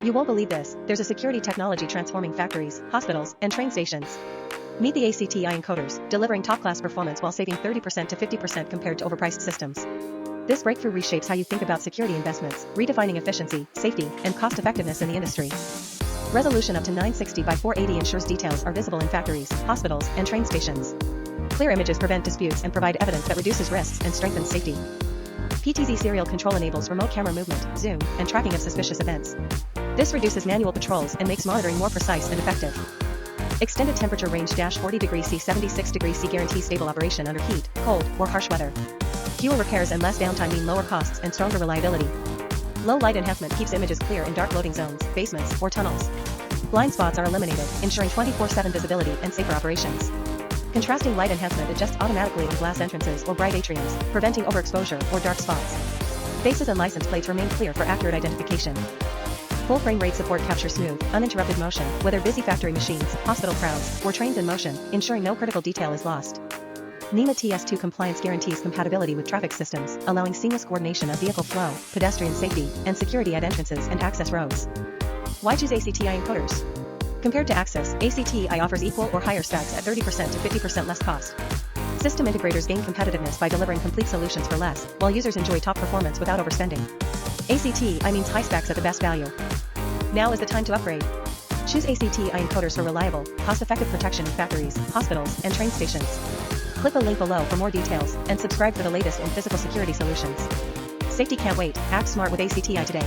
You won't believe this, there's a security technology transforming factories, hospitals, and train stations. Meet the ACTi Encoders, delivering top-class performance while saving 30% to 50% compared to overpriced systems. This breakthrough reshapes how you think about security investments, redefining efficiency, safety, and cost-effectiveness in the industry. Resolution up to 960 by 480 ensures details are visible in factories, hospitals, and train stations. Clear images prevent disputes and provide evidence that reduces risks and strengthens safety. PTZ serial control enables remote camera movement, zoom, and tracking of suspicious events. This reduces manual patrols and makes monitoring more precise and effective. Extended temperature range -40 degrees C 76 degrees C guarantees stable operation under heat, cold, or harsh weather. Fewer repairs and less downtime mean lower costs and stronger reliability. Low light enhancement keeps images clear in dark loading zones, basements, or tunnels. Blind spots are eliminated, ensuring 24/7 visibility and safer operations. Contrasting light enhancement adjusts automatically in glass entrances or bright atriums, preventing overexposure or dark spots. Faces and license plates remain clear for accurate identification. Full frame rate support captures smooth, uninterrupted motion, whether busy factory machines, hospital crowds, or trains in motion, ensuring no critical detail is lost. NEMA TS2 compliance guarantees compatibility with traffic systems, allowing seamless coordination of vehicle flow, pedestrian safety, and security at entrances and access roads. Why choose ACTi Encoders? Compared to Access, ACTi offers equal or higher stacks at 30% to 50% less cost. System integrators gain competitiveness by delivering complete solutions for less, while users enjoy top performance without overspending. ACTi means high stacks at the best value. Now is the time to upgrade. Choose ACTi Encoders for reliable, cost-effective protection in factories, hospitals, and train stations. Click the link below for more details, and subscribe for the latest in physical security solutions. Safety can't wait, act smart with ACTi today.